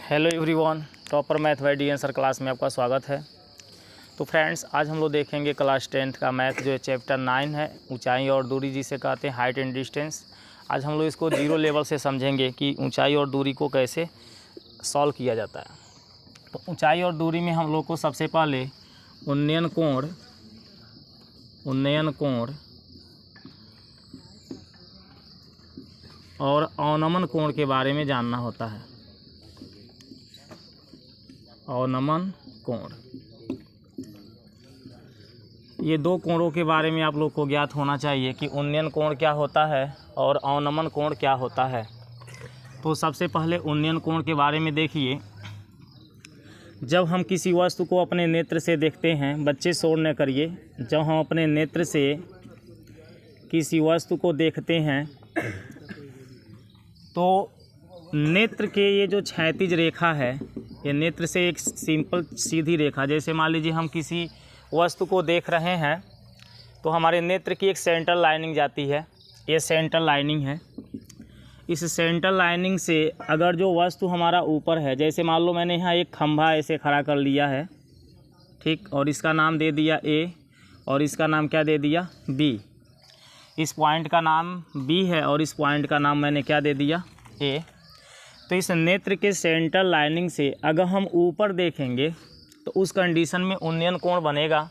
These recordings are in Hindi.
Hello everyone, topper math bye D sir class में आपका स्वागत है। तो फ्रेंड्स, आज हम लोग देखेंगे क्लास 10th का मैथ जो है चैप्टर 9 है, ऊंचाई और दूरी जिसे कहते हैं हाइट एंड डिस्टेंस। आज हम लोग इसको जीरो लेवल से समझेंगे कि ऊंचाई और दूरी को कैसे सॉल्व किया जाता है। तो ऊंचाई और दूरी में हम लोग को सबसे पहले उन्नयन कोण और अवनमन कोण के बारे में जानना होता है। अवनमन कोण, ये दो कोणों के बारे में आप लोग को ज्ञात होना चाहिए कि उन्नयन कोण क्या होता है और अवनमन कोण क्या होता है। तो सबसे पहले उन्नयन कोण के बारे में देखिए। जब हम किसी वस्तु को अपने नेत्र से देखते हैं, बच्चे शोर न करिए, जब हम अपने नेत्र से किसी वस्तु को देखते हैं तो नेत्र के ये जो क्षैतिज रेखा है, ये नेत्र से एक सिंपल सीधी रेखा, जैसे मान लीजिए हम किसी वस्तु को देख रहे हैं तो हमारे नेत्र की एक सेंट्रल लाइनिंग जाती है, ये सेंट्रल लाइनिंग है। इस सेंट्रल लाइनिंग से अगर जो वस्तु हमारा ऊपर है, जैसे मान लो मैंने यहाँ एक खंभा ऐसे खड़ा कर लिया है, ठीक, और इसका नाम दे दिया ए और इसका नाम क्या दे दिया बी। इस पॉइंट का नाम बी है और इस पॉइंट का नाम मैंने क्या दे दिया ए। तो इस नेत्र के सेंट्रल लाइनिंग से अगर हम ऊपर देखेंगे तो उस कंडीशन में उन्नयन कोण बनेगा,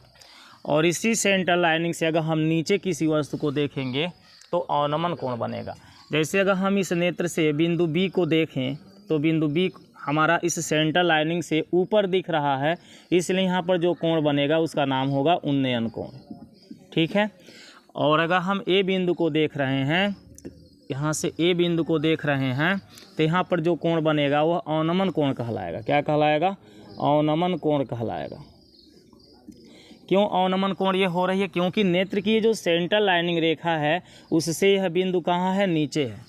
और इसी सेंट्रल लाइनिंग से अगर हम नीचे किसी वस्तु को देखेंगे तो अवनमन कोण बनेगा। जैसे अगर हम इस नेत्र से बिंदु बी को देखें तो बिंदु बी हमारा इस सेंट्रल लाइनिंग से ऊपर दिख रहा है, इसलिए यहाँ पर जो कोण बनेगा उसका नाम होगा उन्नयन कोण, ठीक है। और अगर हम ए बिंदु को देख रहे हैं, यहाँ से ए बिंदु को देख रहे हैं, तो यहाँ पर जो कोण बनेगा वह अवनमन कोण कहलाएगा। क्या कहलाएगा? अवनमन कोण कहलाएगा। क्यों अवनमन कोण ये हो रही है? क्योंकि नेत्र की जो सेंट्रल लाइनिंग रेखा है उससे यह बिंदु कहाँ है? नीचे है।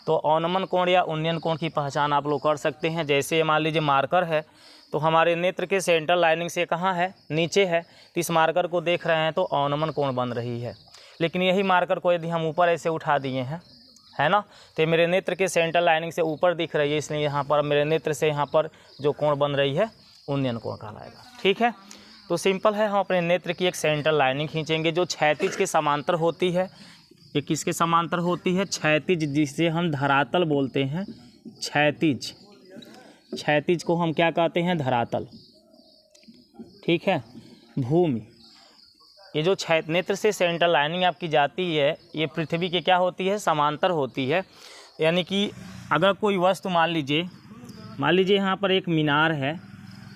तो अवनमन कोण या उन्नयन कोण की पहचान आप लोग कर सकते हैं। जैसे मान लीजिए मार्कर है, तो हमारे नेत्र के सेंट्रल लाइनिंग से कहाँ है? नीचे है। तो इस मार्कर को देख रहे हैं तो अवनमन कोण बन रही है। लेकिन यही मार्कर को यदि हम ऊपर ऐसे उठा दिए हैं, है ना, तो मेरे नेत्र के सेंट्रल लाइनिंग से ऊपर दिख रही है, इसलिए यहाँ पर मेरे नेत्र से यहाँ पर जो कोण बन रही है उन्नयन कोण कहलाएगा, ठीक है। तो सिंपल है, हम अपने नेत्र की एक सेंट्रल लाइनिंग खींचेंगे जो क्षैतिज के समांतर होती है। ये किसके समांतर होती है? क्षैतिज, जिसे हम धरातल बोलते हैं। क्षैतिज, क्षैतिज को हम क्या कहते हैं? धरातल, ठीक है, भूमि। ये जो नेत्र से सेंट्रल लाइनिंग आपकी जाती है, ये पृथ्वी के क्या होती है? समांतर होती है। यानी कि अगर कोई वस्तु मान लीजिए यहाँ पर एक मीनार है,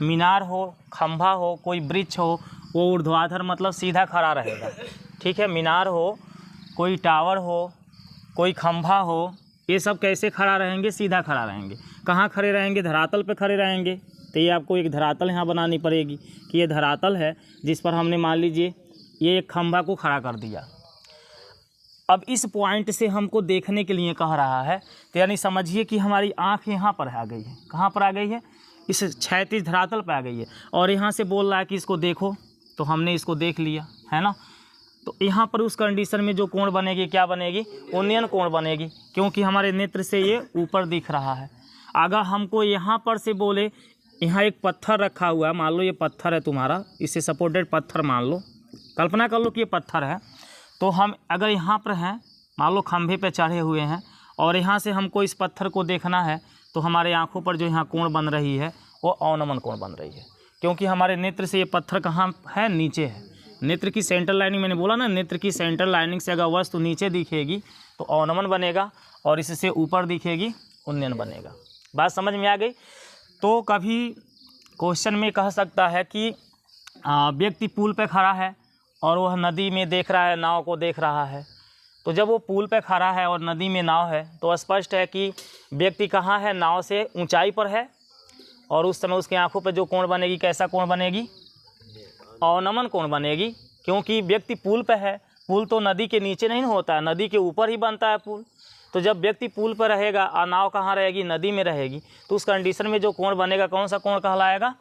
मीनार हो, खंभा हो, कोई वृक्ष हो, वो ऊर्ध्वाधर मतलब सीधा खड़ा रहेगा, ठीक है। मीनार हो, कोई टावर हो, कोई खंभा हो, ये सब कैसे खड़ा रहेंगे? सीधा खड़ा रहेंगे। कहाँ खड़े रहेंगे? धरातल पे खड़े रहेंगे। तो ये आपको एक धरातल यहाँ बनानी पड़ेगी कि ये धरातल है जिस पर हमने मान लीजिए ये एक खंभा को खड़ा कर दिया। अब इस पॉइंट से हमको देखने के लिए कह रहा है, तो यानी समझिए कि हमारी आँख यहाँ पर आ गई है। कहाँ पर आ गई है? इस क्षैतिज धरातल पर आ गई है, और यहाँ से बोल रहा है कि इसको देखो, तो हमने इसको देख लिया, है ना। तो यहाँ पर उस कंडीशन में जो कोण बनेगी, क्या बनेगी? उन्नयन कोण बनेगी, क्योंकि हमारे नेत्र से ये ऊपर दिख रहा है। अगर हमको यहाँ पर से बोले, यहाँ एक पत्थर रखा हुआ है, मान लो ये पत्थर है तुम्हारा, इससे सपोर्टेड पत्थर मान लो, कल्पना कर लो कि ये पत्थर है। तो हम अगर यहाँ पर हैं, मान लो खंभे पे चढ़े हुए हैं, और यहाँ से हमको इस पत्थर को देखना है, तो हमारे आँखों पर जो यहाँ कोण बन रही है वो अवनमन कोण बन रही है, क्योंकि हमारे नेत्र से ये पत्थर कहाँ है? नीचे है। नेत्र की सेंट्रल लाइनिंग, मैंने बोला ना, नेत्र की सेंट्रल लाइनिंग से अगर वस्तु नीचे दिखेगी तो अवनमन बनेगा, और इससे ऊपर दिखेगी उन्नयन बनेगा। बात समझ में आ गई? तो कभी क्वेश्चन में कह सकता है कि व्यक्ति पुल पे खड़ा है और वह नदी में देख रहा है, नाव को देख रहा है। तो जब वो पुल पे खड़ा है और नदी में नाव है, तो स्पष्ट है कि व्यक्ति कहाँ है? नाव से ऊंचाई पर है, और उस समय उसकी आंखों पे जो कोण बनेगी, कैसा कोण बनेगी? अवनमन कोण बनेगी, क्योंकि व्यक्ति पुल पे है। पुल तो नदी के नीचे नहीं होता है, नदी के ऊपर ही बनता है पुल। तो जब व्यक्ति पुल पर रहेगा और नाव कहाँ रहेगी? नदी में रहेगी, तो उस कंडीशन में जो कोण बनेगा, कौन सा कोण कहलाएगा?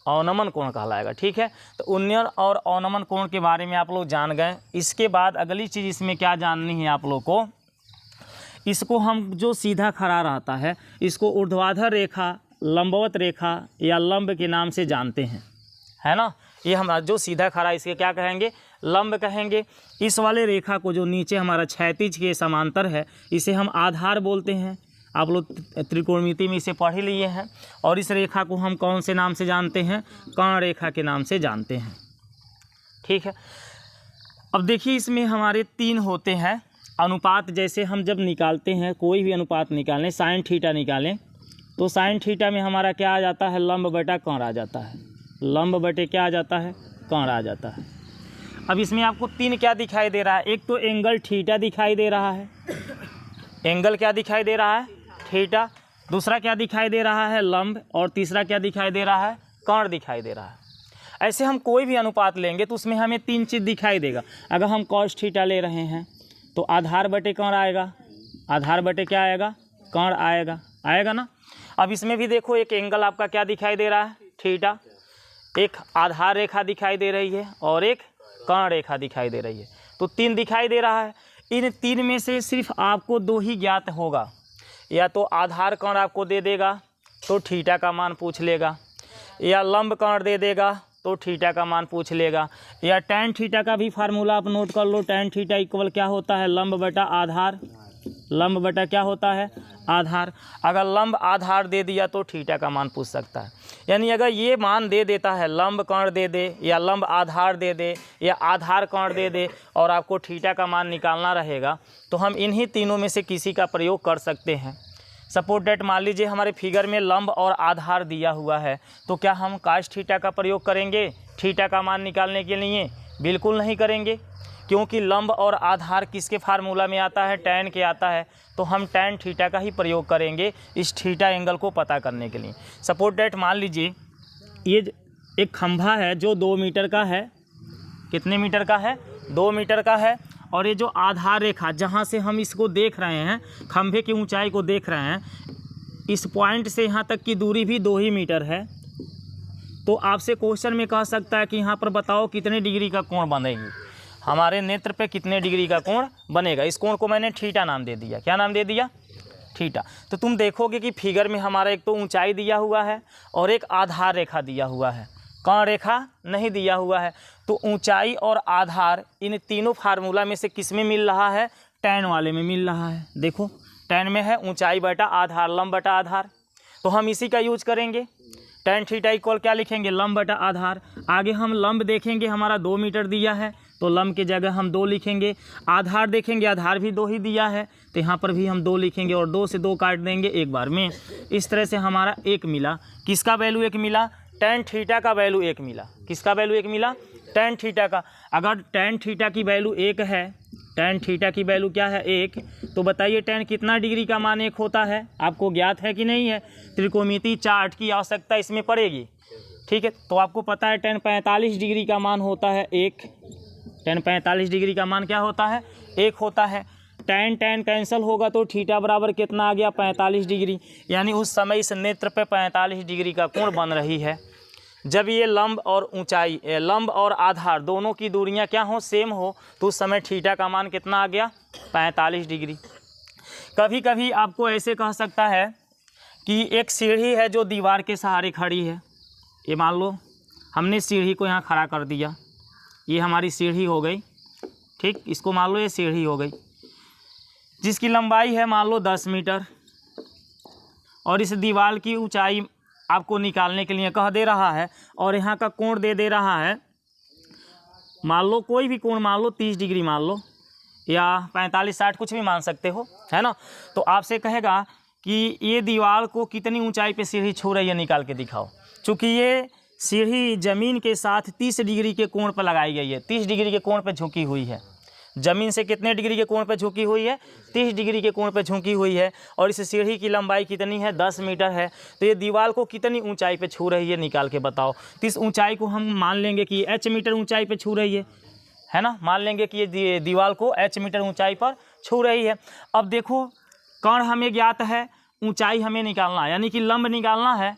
अवनमन कोण कहलाएगा, ठीक है। तो उन्नयन और अवनमन कोण के बारे में आप लोग जान गए। इसके बाद अगली चीज़ इसमें क्या जाननी है आप लोग को? इसको हम जो सीधा खड़ा रहता है, इसको ऊर्ध्वाधर रेखा लंबवत रेखा या लंब के नाम से जानते हैं, है ना। ये हमारा जो सीधा खड़ा इसके क्या कहेंगे, लंब कहेंगे। इस वाले रेखा को जो नीचे हमारा क्षैतिज के समांतर है इसे हम आधार बोलते हैं। आप लोग त्रिकोणमिति में इसे पढ़ ही लिए हैं। और इस रेखा को हम कौन से नाम से जानते हैं, कर्ण रेखा के नाम से जानते हैं, ठीक है। अब देखिए इसमें हमारे 3 होते हैं अनुपात। जैसे हम जब निकालते हैं कोई भी अनुपात निकालें, साइन थीटा निकालें, तो साइन थीटा में हमारा क्या आ जाता है, लंब बटा कर्ण आ जाता है। लंब बटे क्या आ जाता है, कर्ण आ जाता है। अब इसमें आपको 3 क्या दिखाई दे रहा है, एक तो एंगल थीटा दिखाई दे रहा है, एंगल क्या दिखाई दे रहा है, थीटा। दूसरा क्या दिखाई दे रहा है, लंब। और तीसरा क्या दिखाई दे रहा है, कर्ण दिखाई दे रहा है। ऐसे हम कोई भी अनुपात लेंगे तो उसमें हमें 3 चीज़ दिखाई देगा। अगर हम कॉस थीटा ले रहे हैं तो आधार बटे कर्ण आएगा, आधार बटे क्या आएगा, कर्ण आएगा, आएगा ना। अब इसमें भी देखो एक एंगल आपका क्या दिखाई दे रहा है, थीटा, एक आधार रेखा दिखाई दे रही है और एक कर्ण रेखा दिखाई दे रही है। तो 3 दिखाई दे रहा है। इन 3 में से सिर्फ आपको 2 ही ज्ञात होगा। या तो आधार कर्ण आपको दे देगा तो थीटा का मान पूछ लेगा, या लंब कर्ण दे देगा तो थीटा का मान पूछ लेगा, या tan थीटा का भी फार्मूला आप नोट कर लो। tan थीटा इक्वल क्या होता है, लंब बटा आधार। लंब बटा क्या होता है, आधार। अगर लंब आधार दे दिया तो थीटा का मान पूछ सकता है। यानी अगर ये मान दे देता है, लंब कर्ण दे दे या लंब आधार दे दे या आधार कर्ण दे दे और आपको थीटा का मान निकालना रहेगा, तो हम इन्हीं तीनों में से किसी का प्रयोग कर सकते हैं। सपोज डेट मान लीजिए हमारे फिगर में लंब और आधार दिया हुआ है, तो क्या हम काश थीटा का प्रयोग करेंगे थीटा का मान निकालने के लिए? बिल्कुल नहीं करेंगे, क्योंकि लंब और आधार किसके फार्मूला में आता है, tan के आता है। तो हम tan थीटा का ही प्रयोग करेंगे इस थीटा एंगल को पता करने के लिए। सपोज डेट मान लीजिए ये एक खंभा है जो 2 मीटर का है। कितने मीटर का है, 2 मीटर का है। और ये जो आधार रेखा जहाँ से हम इसको देख रहे हैं, खंभे की ऊंचाई को देख रहे हैं, इस पॉइंट से यहाँ तक की दूरी भी 2 ही मीटर है। तो आपसे क्वेश्चन में कह सकता है कि यहाँ पर बताओ कितने डिग्री का कोण बनेगी, हमारे नेत्र पे कितने डिग्री का कोण बनेगा। इस कोण को मैंने थीटा नाम दे दिया। क्या नाम दे दिया, थीटा। तो तुम देखोगे कि फिगर में हमारा एक तो ऊंचाई दिया हुआ है और एक आधार रेखा दिया हुआ है, कर्ण रेखा नहीं दिया हुआ है। तो ऊंचाई और आधार इन तीनों फार्मूला में से किस में मिल रहा है, tan वाले में मिल रहा है। देखो tan में है ऊंचाई बटा आधार, लंब बटा आधार, तो हम इसी का यूज करेंगे। tan थीटा इक्वल क्या लिखेंगे, लंब बटा आधार। आगे हम लंब देखेंगे, हमारा 2 मीटर दिया है तो लंब की जगह हम 2 लिखेंगे। आधार देखेंगे, आधार भी 2 ही दिया है तो यहाँ पर भी हम 2 लिखेंगे और 2 से 2 काट देंगे एक बार में। इस तरह से हमारा 1 मिला। किसका वैल्यू 1 मिला, tan थीटा का वैल्यू 1 मिला। किसका वैल्यू 1 मिला, tan थीटा का। अगर tan थीटा की वैल्यू 1 है, tan थीटा की वैल्यू क्या है, 1, तो बताइए tan कितना डिग्री का मान 1 होता है, आपको ज्ञात है कि नहीं है। त्रिकोणमिति चार्ट की आवश्यकता इसमें पड़ेगी, ठीक है। तो आपको पता है tan 45 डिग्री का मान होता है 1। tan 45 डिग्री का मान क्या होता है, 1 होता है। tan कैंसिल होगा तो थीटा बराबर कितना आ गया, 45 डिग्री। यानी उस समय इस नेत्र पे 45 डिग्री का कोण बन रही है। जब ये लंब और ऊंचाई, लंब और आधार दोनों की दूरियां क्या हो, सेम हो, तो उस समय थीटा का मान कितना आ गया, 45 डिग्री। कभी कभी आपको ऐसे कह सकता है कि एक सीढ़ी है जो दीवार के सहारे खड़ी है। ये मान लो हमने सीढ़ी को यहाँ खड़ा कर दिया, ये हमारी सीढ़ी हो गई, ठीक। इसको मान लो ये सीढ़ी हो गई जिसकी लंबाई है मान लो 10 मीटर, और इस दीवार की ऊंचाई आपको निकालने के लिए कह दे रहा है, और यहाँ का कोण दे रहा है, मान लो कोई भी कोण मान लो 30 डिग्री मान लो, या 45-60 कुछ भी मान सकते हो, है ना। तो आपसे कहेगा कि ये दीवार को कितनी ऊंचाई पे सीढ़ी छू रही है, निकाल के दिखाओ। चूँकि ये सीढ़ी ज़मीन के साथ 30 डिग्री के कोण पर लगाई गई है, 30 डिग्री के कोण पर झुकी हुई है। ज़मीन से कितने डिग्री के कोण पर झुकी हुई है, 30 डिग्री के कोण पर झुकी हुई है। और इस सीढ़ी की लंबाई कितनी है, 10 मीटर है। तो ये दीवार को कितनी ऊंचाई पे छू रही है, निकाल के बताओ। तो इस ऊंचाई को हम मान लेंगे कि h मीटर ऊंचाई पे छू रही है ना। मान लेंगे कि ये दीवार को h मीटर ऊंचाई पर छू रही है। अब देखो कर्ण हमें ज्ञात है, ऊंचाई हमें निकालना है, यानी कि लंब निकालना है,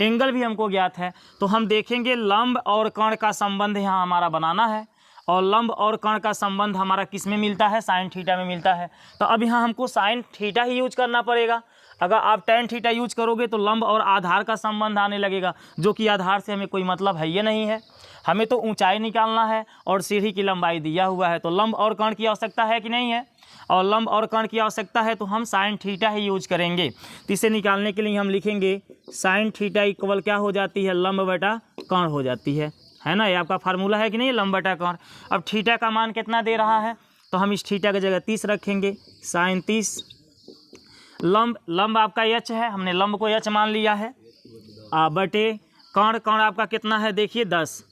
एंगल भी हमको ज्ञात है। तो हम देखेंगे लंब और कर्ण का संबंध यहाँ हमारा बनाना है। और लंब और कर्ण का संबंध हमारा किस में मिलता है, साइन थीटा में मिलता है। तो अब यहाँ हमको साइन थीटा ही यूज करना पड़ेगा। अगर आप टेन थीटा यूज करोगे तो लंब और आधार का संबंध आने लगेगा, जो कि आधार से हमें कोई मतलब है ये नहीं है। हमें तो ऊंचाई निकालना है और सीढ़ी की लंबाई दिया हुआ है, तो लंब और कर्ण की आवश्यकता है कि नहीं है, और लंब और कर्ण की आवश्यकता है तो हम साइन थीटा ही यूज करेंगे। तो इसे निकालने के लिए हम लिखेंगे साइन थीटा इक्वल क्या हो जाती है, लंब बटा कर्ण हो जाती है ना। ये आपका फार्मूला है कि नहीं, लंब बटा कर्ण। अब थीटा का मान कितना दे रहा है, तो हम इस थीटा की जगह 30 रखेंगे, साइन 30। लंब आपका एच है, हमने लंब को एच मान लिया है, बटे कर्ण आपका कितना है देखिए 10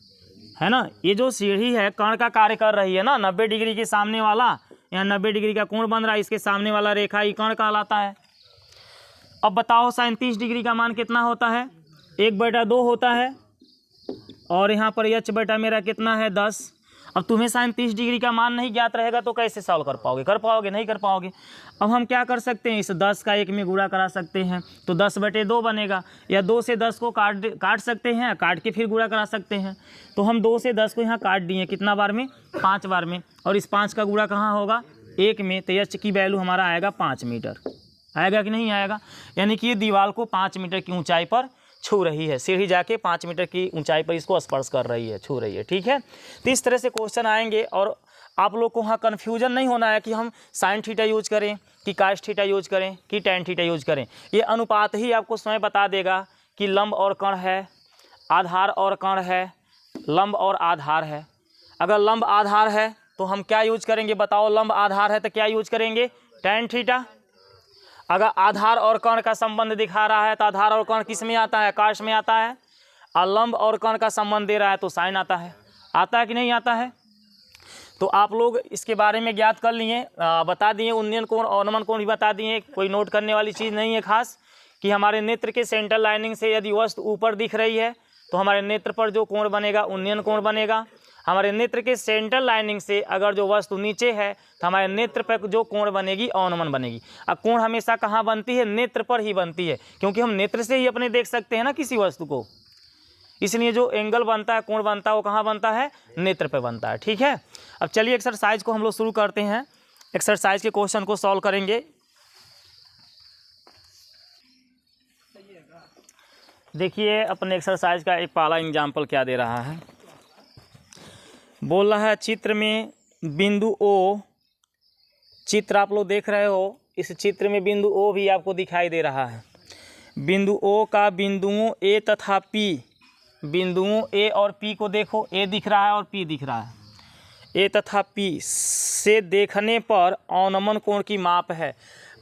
है ना। ये जो सीढ़ी है कर्ण का कार्य कर रही है ना, 90 डिग्री के सामने वाला, यहाँ 90 डिग्री का कोण बन रहा है, इसके सामने वाला रेखा ही कर्ण कहलाता है। अब बताओ साइन 30 डिग्री का मान कितना होता है, 1/2 होता है, और यहाँ पर एच बटा मेरा कितना है 10। अब तुम्हें साइन 30 डिग्री का मान नहीं ज्ञात रहेगा तो कैसे सॉल्व कर पाओगे, नहीं कर पाओगे। अब हम क्या कर सकते हैं, इस 10 का 1 में गुणा करा सकते हैं, तो 10/2 बनेगा, या 2 से 10 को काट सकते हैं, काट के फिर गुणा करा सकते हैं। तो हम 2 से 10 को यहाँ काट दिए, कितना बार में, 5 बार में, और इस 5 का गुणा कहाँ होगा, 1 में, तो एच की वैल्यू हमारा आएगा 5 मीटर। आएगा कि नहीं आएगा, यानी कि ये दीवार को 5 मीटर की ऊंचाई पर छू रही है, सीढ़ी जाके 5 मीटर की ऊंचाई पर इसको स्पर्श कर रही है, छू रही है, ठीक है। तो इस तरह से क्वेश्चन आएंगे, और आप लोग को वहाँ कन्फ्यूजन नहीं होना है कि हम साइन थीटा यूज करें कि काश थीटा यूज करें कि टेन थीटा यूज करें। ये अनुपात ही आपको स्वयं बता देगा कि लंब और कर्ण है, आधार और कर्ण है, लंब और आधार है। अगर लंब आधार है तो हम क्या यूज करेंगे, बताओ, लंब आधार है तो क्या यूज करेंगे, टेन थीटा। अगर आधार और कर्ण का संबंध दिखा रहा है तो आधार और कर्ण किस में आता है, काश में आता है, और लंब और कर्ण का संबंध दे रहा है तो साइन आता है कि नहीं आता है। तो आप लोग इसके बारे में ज्ञात कर लिए, बता दिए, उन्नयन कोण और अवनमन कोण भी बता दिए। कोई नोट करने वाली चीज़ नहीं है खास, कि हमारे नेत्र के सेंट्रल लाइनिंग से यदि वस्तु ऊपर दिख रही है तो हमारे नेत्र पर जो कोण बनेगा उन्नयन कोण बनेगा। हमारे नेत्र के सेंट्रल लाइनिंग से अगर जो वस्तु नीचे है तो हमारे नेत्र पर जो कोण बनेगी अवनमन बनेगी। अब कोण हमेशा कहाँ बनती है, नेत्र पर ही बनती है, क्योंकि हम नेत्र से ही अपने देख सकते हैं ना किसी वस्तु को, इसलिए जो एंगल बनता है, कोण बनता है, वो कहाँ बनता है, नेत्र पे बनता है, ठीक है। अब चलिए एक्सरसाइज को हम लोग शुरू करते हैं, एक्सरसाइज के क्वेश्चन को सॉल्व करेंगे। देखिए अपने एक्सरसाइज का एक पहला एग्जाम्पल क्या दे रहा है, बोल रहा है चित्र में बिंदु ओ, चित्र आप लोग देख रहे हो, इस चित्र में बिंदु ओ भी आपको दिखाई दे रहा है। बिंदु ओ का बिंदुओं ए तथा पी, बिंदुओं ए और पी को देखो, ए दिख रहा है और पी दिख रहा है, ए तथा पी से देखने पर अवनमन कोण की माप है।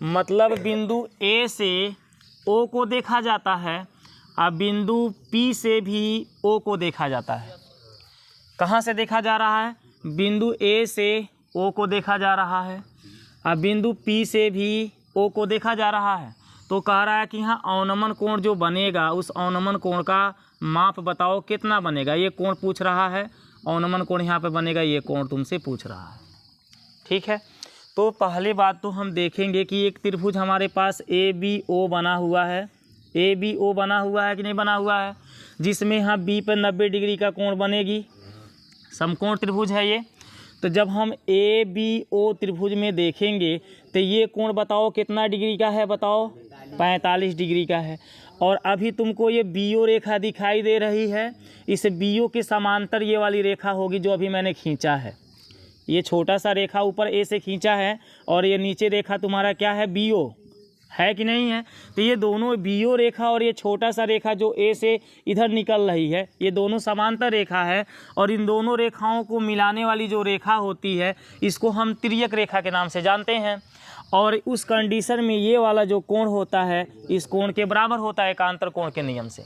मतलब बिंदु ए से ओ को देखा जाता है और बिंदु पी से भी ओ को देखा जाता है। कहाँ से देखा जा रहा है, बिंदु ए से ओ को देखा जा रहा है और बिंदु पी से भी ओ को देखा जा रहा है। तो कह रहा है कि यहाँ अवनमन कोण जो बनेगा उस अवनमन कोण का माप बताओ कितना बनेगा। ये कोण पूछ रहा है, अवनमन कोण यहाँ पे बनेगा, ये कोण तुमसे पूछ रहा है, ठीक है। तो पहली बात तो हम देखेंगे कि एक त्रिभुज हमारे पास ए बी ओ बना हुआ है, ए बी ओ बना हुआ है कि नहीं बना हुआ है, जिसमें यहाँ बी पर 90 डिग्री का कोण बनेगी, समकोण त्रिभुज है ये। तो जब हम ए बी ओ त्रिभुज में देखेंगे तो ये कोण बताओ कितना डिग्री का है, बताओ 45 डिग्री का है। और अभी तुमको ये बी ओ रेखा दिखाई दे रही है, इस बी ओ के समांतर ये वाली रेखा होगी जो अभी मैंने खींचा है। ये छोटा सा रेखा ऊपर ए से खींचा है और ये नीचे रेखा तुम्हारा क्या है, बी ओ है कि नहीं है। तो ये दोनों बी ओ रेखा और ये छोटा सा रेखा जो ए से इधर निकल रही है, ये दोनों समांतर रेखा है। और इन दोनों रेखाओं को मिलाने वाली जो रेखा होती है इसको हम तिर्यक रेखा के नाम से जानते हैं। और उस कंडीशन में ये वाला जो कोण होता है इस कोण के बराबर होता है एकांतर कोण के नियम से।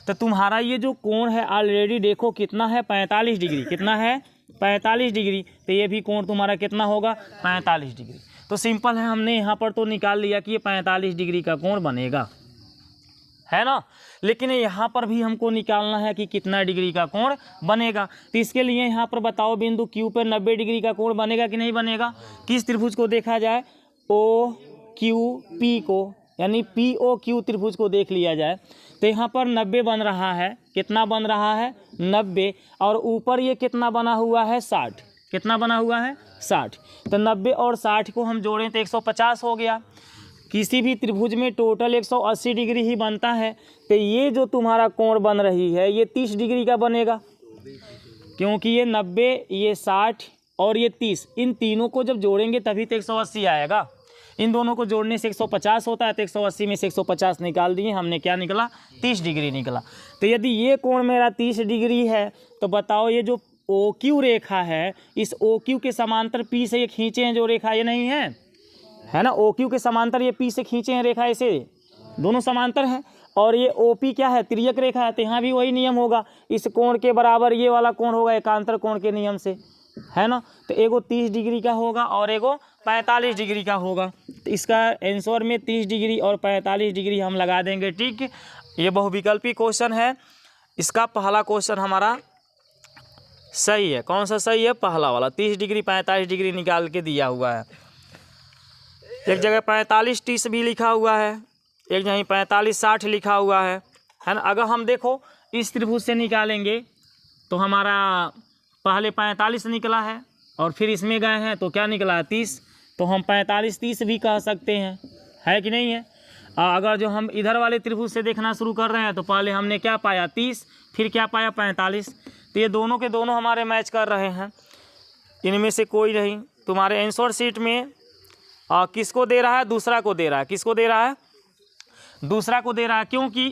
तो तुम्हारा ये जो कोण है ऑलरेडी देखो कितना है, 45 डिग्री, कितना है 45 डिग्री। तो ये भी कोण तुम्हारा कितना होगा, 45 डिग्री। तो सिंपल है, हमने यहाँ पर तो निकाल लिया कि ये 45 डिग्री का कोण बनेगा, है ना। लेकिन यहाँ पर भी हमको निकालना है कि कितना डिग्री का कोण बनेगा। तो इसके लिए यहाँ पर बताओ बिंदु क्यू पर 90 डिग्री का कोण बनेगा कि नहीं बनेगा। किस त्रिभुज को देखा जाए, ओ क्यू पी को, यानी POQ त्रिभुज को देख लिया जाए तो यहाँ पर 90 बन रहा है। कितना बन रहा है? 90। और ऊपर ये कितना बना हुआ है? 60। कितना बना हुआ है? 60। तो 90 और 60 को हम जोड़ें तो 150 हो गया। किसी भी त्रिभुज में टोटल 180 डिग्री ही बनता है, तो ये जो तुम्हारा कोण बन रही है ये 30 डिग्री का बनेगा, क्योंकि ये 90, ये 60 और ये 30, इन तीनों को जब जोड़ेंगे तभी तो 180 आएगा। इन दोनों को जोड़ने से 150 होता है, तो 180 में से 150 निकाल दिए हमने, क्या निकला? 30 डिग्री निकला। तो यदि ये कोण मेरा 30 डिग्री है तो बताओ ये जो OQ रेखा है, इस OQ के समांतर P से ये खींचे हैं जो रेखा, ये नहीं है ना? OQ के समांतर ये P से खींचे हैं रेखा, ऐसे दोनों समांतर हैं। और ये OP क्या है? तिर्यक रेखा है, तो यहाँ भी वही नियम होगा, इस कोण के बराबर ये वाला कोण होगा एकांतर कोण के नियम से, है ना? तो एगो 30 डिग्री का होगा और एगो 45 डिग्री का होगा। तो इसका आंसर में 30 डिग्री और 45 डिग्री हम लगा देंगे। ठीक, ये बहुविकल्पी क्वेश्चन है। इसका पहला क्वेश्चन हमारा सही है। कौन सा सही है? पहला वाला, 30 डिग्री 45 डिग्री निकाल के दिया हुआ है। एक जगह 45 30 भी लिखा हुआ है, एक जगह 45 60 लिखा हुआ है ना? अगर हम देखो इस त्रिभुज से निकालेंगे तो हमारा पहले 45 निकला है और फिर इसमें गए हैं तो क्या निकला है? 30। तो हम 45 30 भी कह सकते हैं, है कि नहीं है? अगर जो हम इधर वाले त्रिभुज से देखना शुरू कर रहे हैं तो पहले हमने क्या पाया? 30, फिर क्या पाया? 45। तो ये दोनों के दोनों हमारे मैच कर रहे हैं, इनमें से कोई नहीं। तुम्हारे आंसर शीट में किसको दे रहा है? दूसरा को दे रहा है। किसको दे रहा है? दूसरा को दे रहा है, क्योंकि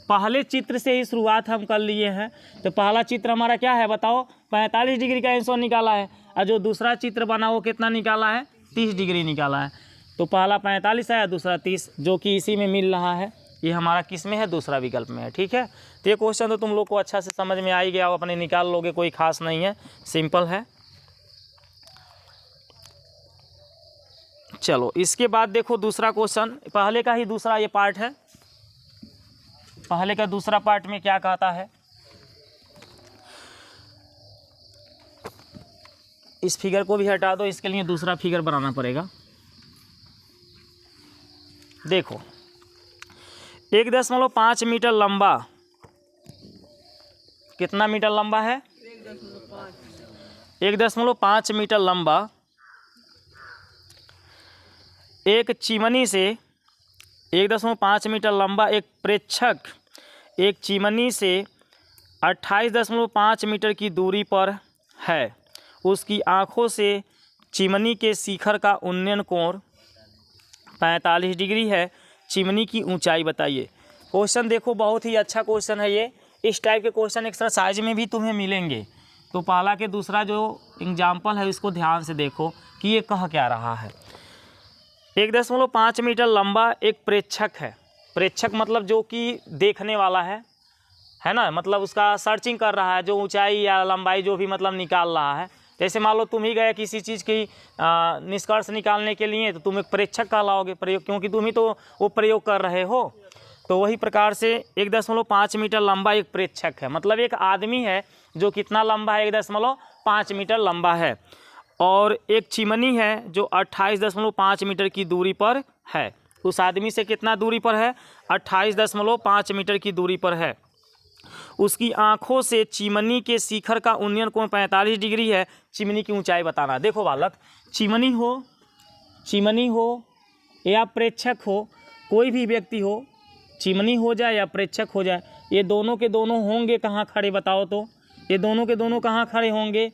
पहले चित्र से ही शुरुआत हम कर लिए हैं। तो पहला चित्र हमारा क्या है बताओ? 45 डिग्री का आंसर निकाला है, और जो दूसरा चित्र बना वो कितना निकाला है? 30 डिग्री निकाला है। तो पहला 45 आया, दूसरा 30, जो कि इसी में मिल रहा है। ये हमारा किस में है? दूसरा विकल्प में है। ठीक है, तो ये क्वेश्चन तो तुम लोग को अच्छा से समझ में आ ही गया, अपने निकाल लोगे, कोई खास नहीं है, सिंपल है। चलो इसके बाद देखो दूसरा क्वेश्चन, पहले का ही दूसरा ये पार्ट है। पहले का दूसरा पार्ट में क्या कहता है? इस फिगर को भी हटा दो, इसके लिए दूसरा फिगर बनाना पड़ेगा। देखो 1.5 मीटर लंबा, कितना मीटर लंबा है? 1.5 मीटर लंबा एक चिमनी से 1.5 मीटर लंबा एक प्रेक्षक एक चिमनी से 28.5 मीटर की दूरी पर है। उसकी आँखों से चिमनी के शिखर का उन्नयन कोण 45 डिग्री है। चिमनी की ऊंचाई बताइए। क्वेश्चन देखो बहुत ही अच्छा क्वेश्चन है ये। इस टाइप के क्वेश्चन एक्सरसाइज में भी तुम्हें मिलेंगे। तो पहला के दूसरा जो एग्जाम्पल है इसको ध्यान से देखो कि ये कह क्या रहा है। 1.5 मीटर लंबा एक प्रेक्षक है। प्रेक्षक मतलब जो कि देखने वाला है ना, मतलब उसका सर्चिंग कर रहा है, जो ऊंचाई या लंबाई जो भी मतलब निकाल रहा है। जैसे मान लो तुम ही गए किसी चीज़ की निष्कर्ष निकालने के लिए, तो तुम एक प्रेक्षक कहलाओगे, प्रयोग, क्योंकि तुम ही तो वो प्रयोग कर रहे हो। तो वही प्रकार से 1.5 मीटर लंबा एक प्रेक्षक है, मतलब एक आदमी है जो कितना लंबा है? 1.5 मीटर लंबा है। और एक चिमनी है जो 28.5 मीटर की दूरी पर है। उस आदमी से कितना दूरी पर है? 28.5 मीटर की दूरी पर है। उसकी आँखों से चिमनी के शिखर का उन्नयन कोण 45 डिग्री है। चिमनी की ऊंचाई बताना। देखो बालक, चिमनी हो या प्रेक्षक हो, कोई भी व्यक्ति हो, चिमनी हो जाए या प्रेक्षक हो जाए, ये दोनों के दोनों होंगे कहाँ खड़े बताओ तो? ये दोनों के दोनों कहाँ खड़े होंगे?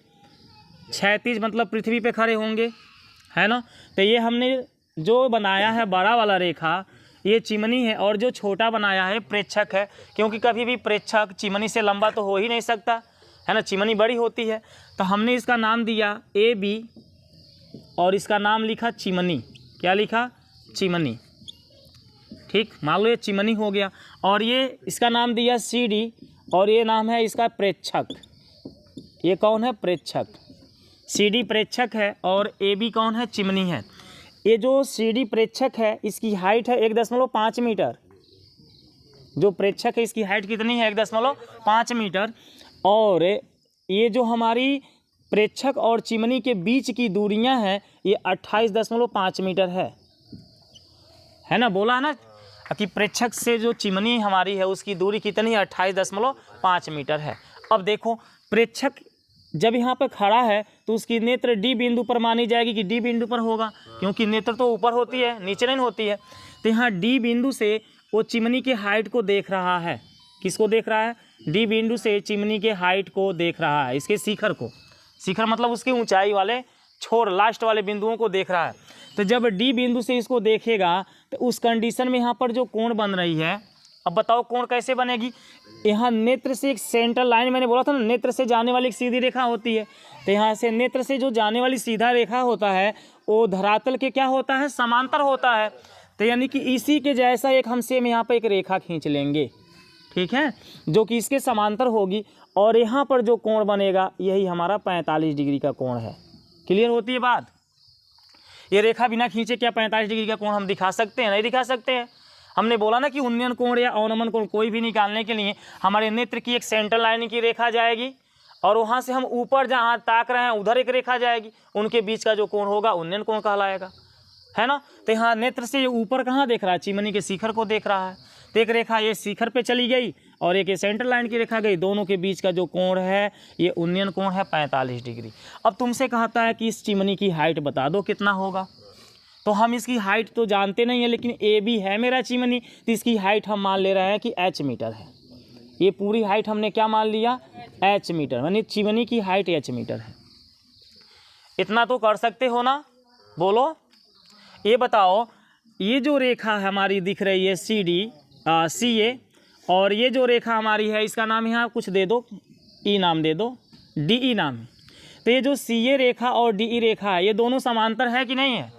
क्षैतिज, मतलब पृथ्वी पे खड़े होंगे, है ना। तो ये हमने जो बनाया है बड़ा वाला रेखा, ये चिमनी है, और जो छोटा बनाया है प्रेक्षक है, क्योंकि कभी भी प्रेक्षक चिमनी से लंबा तो हो ही नहीं सकता, है ना, चिमनी बड़ी होती है। तो हमने इसका नाम दिया AB और इसका नाम लिखा चिमनी। क्या लिखा? चिमनी। ठीक, मान लो ये चिमनी हो गया, और ये इसका नाम दिया CD और ये नाम है इसका प्रेक्षक। ये कौन है? प्रेक्षक। CD प्रेक्षक है और AB कौन है? चिमनी है। ये जो CD प्रेक्षक है इसकी हाइट है 1.5 मीटर। जो प्रेक्षक है इसकी हाइट कितनी है? 1.5 मीटर। और ये जो हमारी प्रेक्षक और चिमनी के बीच की दूरियां हैं ये 28.5 मीटर है ना, बोला है ना। कि प्रेक्षक से जो चिमनी हमारी है उसकी दूरी कितनी है, 28.5 मीटर है। अब देखो प्रेक्षक जब यहाँ पर खड़ा है तो उसकी नेत्र डी बिंदु पर मानी जाएगी कि डी बिंदु पर होगा, क्योंकि नेत्र तो ऊपर होती है, नीचे नहीं होती है। तो यहाँ डी बिंदु से वो चिमनी के हाइट को देख रहा है। किसको देख रहा है? डी बिंदु से चिमनी के हाइट को देख रहा है, इसके शिखर को। शिखर मतलब उसकी ऊंचाई वाले छोर, लास्ट वाले बिंदुओं को देख रहा है। तो जब डी बिंदु से इसको देखेगा तो उस कंडीशन में यहाँ पर जो कोण बन रही है, अब बताओ कोण कैसे बनेगी? यहाँ नेत्र से एक सेंटर लाइन, मैंने बोला था ना नेत्र से जाने वाली एक सीधी रेखा होती है, तो यहाँ से नेत्र से जो जाने वाली सीधा रेखा होता है वो धरातल के क्या होता है? समांतर होता है। तो यानी कि इसी के जैसा एक हम सेम यहाँ पर एक रेखा खींच लेंगे, ठीक है, जो कि इसके समांतर होगी, और यहाँ पर जो कोण बनेगा यही हमारा 45 डिग्री का कोण है। क्लियर होती है बात? ये रेखा बिना खींचे क्या 45 डिग्री का कोण हम दिखा सकते हैं? नहीं दिखा सकते हैं। हमने बोला ना कि उन्नयन कोण या अवनमन कोण कोई भी निकालने के लिए हमारे नेत्र की एक सेंटर लाइन की रेखा जाएगी, और वहाँ से हम ऊपर जहाँ ताक रहे हैं उधर एक रेखा जाएगी, उनके बीच का जो कोण होगा उन्नयन कोण कहलाएगा, है ना। तो यहाँ नेत्र से ये ऊपर कहाँ देख रहा है? चिमनी के शिखर को देख रहा है। तो एक रेखा ये शिखर पे चली गई और एक ये सेंटर लाइन की रेखा गई, दोनों के बीच का जो कोण है ये उन्नयन कोण है 45 डिग्री। अब तुमसे कहता है कि इस चिमनी की हाइट बता दो कितना होगा। तो हम इसकी हाइट तो जानते नहीं है, लेकिन ए बी है मेरा चिमनी, तो इसकी हाइट हम मान ले रहे हैं कि h मीटर है। ये पूरी हाइट हमने क्या मान लिया? h मीटर, यानी चिमनी की हाइट h मीटर है। इतना तो कर सकते हो ना? बोलो। ये बताओ, ये जो रेखा हमारी दिख रही है CA, और ये जो रेखा हमारी है इसका नाम यहाँ कुछ दे दो, ई नाम दे दो, DE नाम है। तो ये जो CA रेखा और DE रेखा है ये दोनों समांतर है कि नहीं है?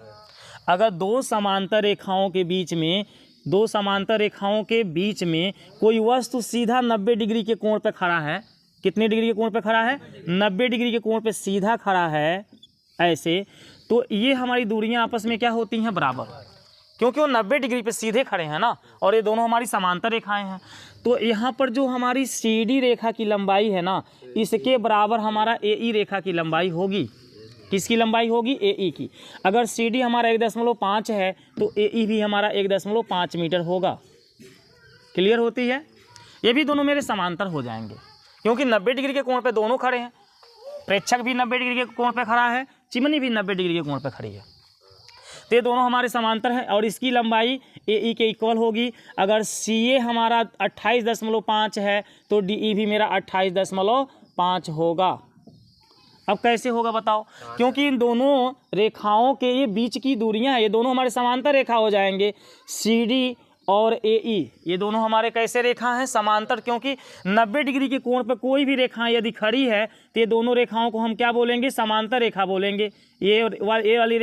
अगर दो समांतर रेखाओं के बीच में कोई वस्तु सीधा 90 डिग्री के कोण पर खड़ा है, कितने डिग्री के कोण पर खड़ा है? 90 डिग्री के कोण पर सीधा खड़ा है ऐसे, तो ये हमारी दूरियां आपस में क्या होती हैं? बराबर, क्योंकि वो 90 डिग्री पे सीधे खड़े हैं ना, और ये दोनों हमारी समांतर रेखाएं हैं। तो यहाँ पर जो हमारी CD रेखा की लंबाई है ना, इसके बराबर हमारा AE रेखा की लंबाई होगी। किसकी लंबाई होगी? AE की। अगर CD हमारा 1.5 है तो AE भी हमारा 1.5 मीटर होगा। क्लियर होती है? ये भी दोनों मेरे समांतर हो जाएंगे, क्योंकि 90 डिग्री के कोण पे दोनों खड़े हैं। प्रेक्षक भी 90 डिग्री के कोण पे खड़ा है, चिमनी भी 90 डिग्री के कोण पे खड़ी है, तो ये दोनों हमारे समांतर हैं और इसकी लंबाई AE के इक्वल होगी। अगर CA हमारा 28.5 है तो DE भी मेरा 28.5 होगा। अब कैसे होगा बताओ? क्योंकि इन दोनों रेखाओं के ये बीच की दूरियां हैं, ये दोनों हमारे समांतर रेखा हो जाएंगे। CD और AE ये दोनों हमारे कैसे रेखा हैं? समांतर, क्योंकि 90 डिग्री के कोण पर कोई भी रेखा यदि खड़ी है तो ये दोनों रेखाओं को हम क्या बोलेंगे? समांतर रेखा बोलेंगे। ये वाली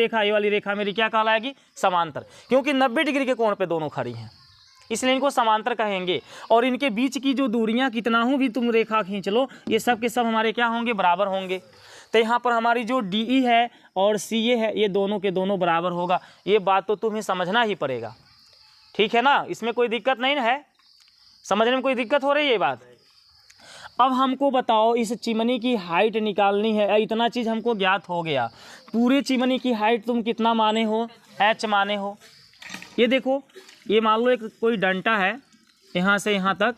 रेखा मेरी क्या कहलाएगी? समांतर, क्योंकि 90 डिग्री के कोण पर दोनों खड़ी हैं, इसलिए इनको समांतर कहेंगे। और इनके बीच की जो दूरियां कितना हो भी तुम रेखा खींच लो, ये सब के सब हमारे क्या होंगे? बराबर होंगे। तो यहाँ पर हमारी जो DE है और CA है ये दोनों के दोनों बराबर होगा। ये बात तो तुम्हें समझना ही पड़ेगा, ठीक है ना? इसमें कोई दिक्कत नहीं है, समझने में कोई दिक्कत हो रही है ये बात? अब हमको बताओ, इस चिमनी की हाइट निकालनी है। इतना चीज़ हमको ज्ञात हो गया, पूरे चिमनी की हाइट तुम कितना माने हो? h माने हो। ये देखो, ये मान लो एक कोई डंटा है यहाँ से यहाँ तक,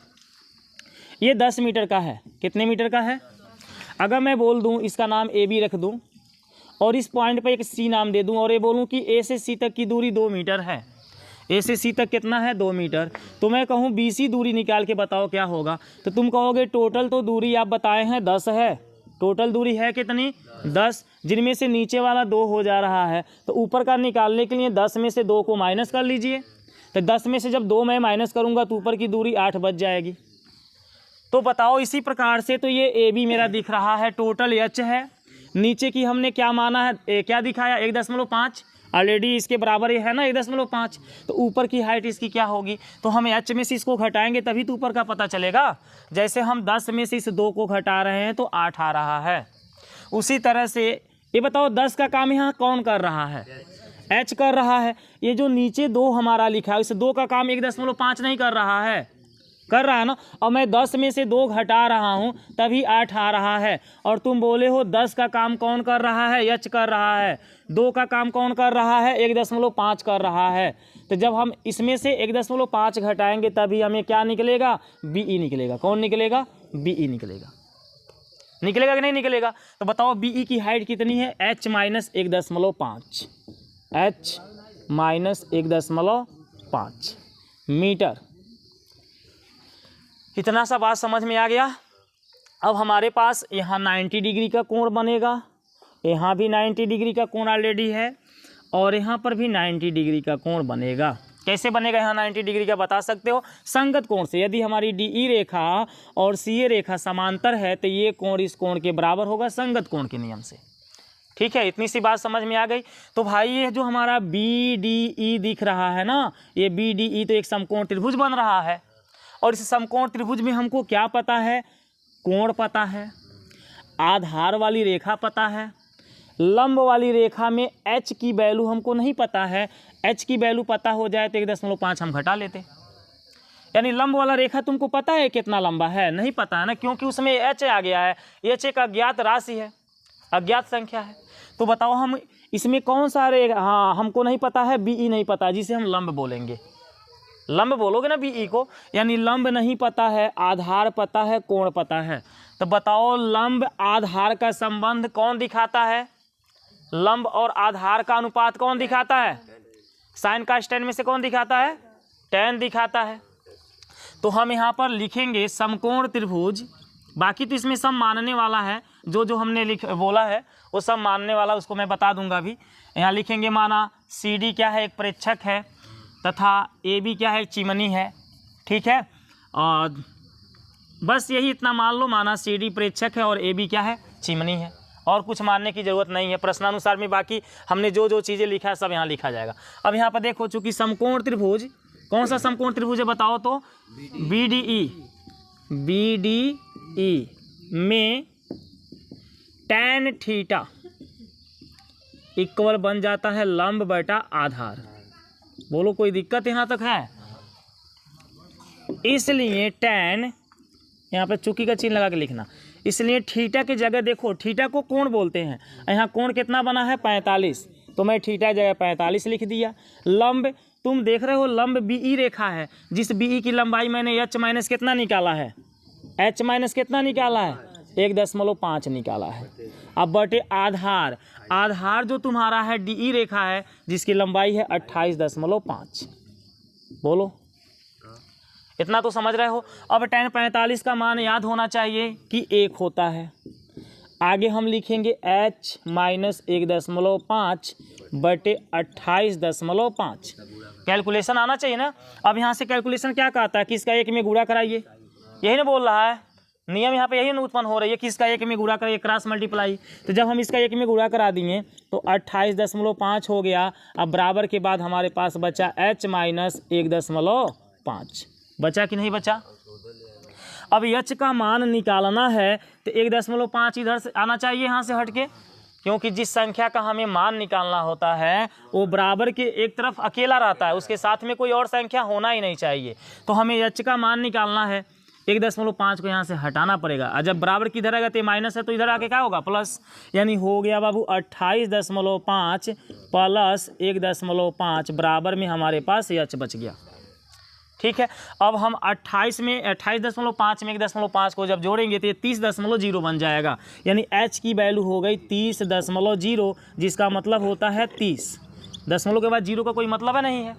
ये 10 मीटर का है। कितने मीटर का है? अगर मैं बोल दूं इसका नाम AB रख दूं और इस पॉइंट पर एक C नाम दे दूं और ये बोलूं कि A से C तक की दूरी 2 मीटर है, A से C तक कितना है? 2 मीटर। तो मैं कहूं BC दूरी निकाल के बताओ क्या होगा? तो तुम कहोगे टोटल तो दूरी आप बताए हैं 10 है। टोटल दूरी है कितनी? 10, जिनमें से नीचे वाला 2 हो जा रहा है, तो ऊपर का निकालने के लिए 10 में से 2 को माइनस कर लीजिए। तो 10 में से जब 2 मैं माइनस करूँगा तो ऊपर की दूरी 8 बच जाएगी। तो बताओ इसी प्रकार से तो ये AB मेरा दिख रहा है, टोटल H है। नीचे की हमने क्या माना है? क्या दिखाया? 1.5। ऑलरेडी इसके बराबर ये है ना 1.5। तो ऊपर की हाइट इसकी क्या होगी? तो हम H में से इसको घटाएंगे तभी तो ऊपर का पता चलेगा। जैसे हम 10 में से इस 2 को घटा रहे हैं तो 8 आ रहा है। उसी तरह से ये बताओ 10 का काम यहाँ कौन कर रहा है? H कर रहा है। ये जो नीचे 2 हमारा लिखा है, इस 2 का काम 1.5 नहीं कर रहा है, कर रहा है ना। और मैं 10 में से 2 घटा रहा हूँ तभी 8 आ रहा है। और तुम बोले हो 10 का काम कौन कर रहा है, एच कर रहा है। 2 का काम कौन कर रहा है, 1.5 कर रहा है। तो जब हम इसमें से 1.5 घटाएंगे तभी हमें क्या निकलेगा, बीई निकलेगा। कौन निकलेगा, बीई निकलेगा। निकलेगा कि नहीं निकलेगा। तो बताओ बीई की हाइट कितनी है, h minus 1.5, h minus 1.5 metre. इतना सा बात समझ में आ गया। अब हमारे पास यहाँ 90 डिग्री का कोण बनेगा, यहाँ भी 90 डिग्री का कोण ऑलरेडी है और यहाँ पर भी 90 डिग्री का कोण बनेगा। कैसे बनेगा यहाँ 90 डिग्री का बता सकते हो, संगत कोण से। यदि हमारी डीई रेखा और सीए रेखा समांतर है तो ये कोण इस कोण के बराबर होगा संगत कोण के नियम से। ठीक है, इतनी सी बात समझ में आ गई। तो भाई ये जो हमारा बी डी ई दिख रहा है ना, ये बी डी ई तो एक समकोण त्रिभुज बन रहा है। और इस समकोण त्रिभुज में हमको क्या पता है, कोण पता है, आधार वाली रेखा पता है, लंब वाली रेखा में h की वैल्यू हमको नहीं पता है। h की वैल्यू पता हो जाए तो 1.5 हम घटा लेते। यानी लंब वाला रेखा तुमको पता है कितना लंबा है, नहीं पता है ना, क्योंकि उसमें h आ गया है। h एक अज्ञात राशि है, अज्ञात संख्या है। तो बताओ हम इसमें कौन सा रेखा, हाँ हमको नहीं पता है, बीई नहीं पता, जिसे हम लंब बोलेंगे। लंब बोलोगे ना बीई को, यानी लंब नहीं पता है, आधार पता है, कोण पता है। तो बताओ लंब आधार का संबंध कौन दिखाता है, लंब और आधार का अनुपात कौन दिखाता है, साइन का tan में से कौन दिखाता है, tan दिखाता है। तो हम यहाँ पर लिखेंगे समकोण त्रिभुज, बाकी तो इसमें सब मानने वाला है, जो जो हमने बोला है वो सब मानने वाला, उसको मैं बता दूंगा अभी। यहाँ लिखेंगे माना सी डी क्या है, एक प्रेक्षक है, तथा ए बी क्या है, एक चिमनी है। ठीक है, और बस यही इतना मान लो, माना सी डी प्रेक्षक है और ए बी क्या है, चिमनी है। और कुछ मानने की ज़रूरत नहीं है। प्रश्नानुसार में बाकी हमने जो जो चीज़ें लिखा है सब यहाँ लिखा जाएगा। अब यहाँ पर देखो, चूँकि समकोण त्रिभुज, कौन सा समकोण त्रिभुज है बताओ तो, बी डी ई में tan थीटा इक्वल बन जाता है लंब बटा आधार। बोलो कोई दिक्कत यहाँ तक है। इसलिए tan, यहाँ पे चुकी का चिन्ह लगा के लिखना, इसलिए थीटा की जगह देखो, थीटा को कोण बोलते हैं, यहाँ कोण कितना बना है 45, तो मैं थीटा जगह 45 लिख दिया। लंब तुम देख रहे हो, लंब बीई रेखा है, जिस बीई की लंबाई मैंने h माइनस कितना निकाला है, h माइनस कितना निकाला है, 1.5 निकाला है। अब बटे आधार, आधार जो तुम्हारा है डीई रेखा है, जिसकी लंबाई है 28.5। बोलो इतना तो समझ रहे हो। अब tan 45 का मान याद होना चाहिए कि 1 होता है। आगे हम लिखेंगे h माइनस 1.5 बटे 28.5। कैलकुलेशन आना चाहिए ना। अब यहाँ से कैलकुलेशन क्या कहता है कि इसका 1 में गुणा कराइए, यही ना बोल रहा है नियम, यहाँ पे यही उत्पन्न हो रही है कि इसका 1 में गुणा कराइए, क्रॉस मल्टीप्लाई। तो जब हम इसका 1 में गुणा करा दिए तो 28.5 हो गया। अब बराबर के बाद हमारे पास बचा h माइनस 1.5, बचा कि नहीं बचा। अब h का मान निकालना है तो 1.5 इधर से आना चाहिए, यहाँ से हट के, क्योंकि जिस संख्या का हमें मान निकालना होता है वो बराबर के एक तरफ अकेला रहता है, उसके साथ में कोई और संख्या होना ही नहीं चाहिए। तो हमें h का मान निकालना है, 1.5 को यहाँ से हटाना पड़ेगा। और जब बराबर की इधर आएगा तो माइनस है, तो इधर आके क्या होगा, प्लस। यानी हो गया बाबू 28.5 प्लस 1.5 बराबर में हमारे पास h बच गया। ठीक है, अब हम 28 में 28.5 में 1.5 को जब जोड़ेंगे तो ये 30.0 बन जाएगा। यानी h की वैल्यू हो गई 30.0, जिसका मतलब होता है 30। दशमलव के बाद 0 का कोई मतलब है नहीं है।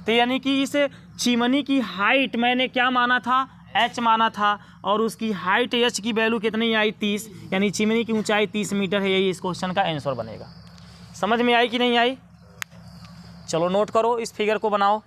तो यानी कि इस चिमनी की हाइट मैंने क्या माना था, h माना था, और उसकी हाइट h की वैल्यू कितनी आई, 30। यानी चिमनी की ऊंचाई 30 मीटर है। यही इस क्वेश्चन का आंसर बनेगा। समझ में आई कि नहीं आई। चलो नोट करो, इस फिगर को बनाओ।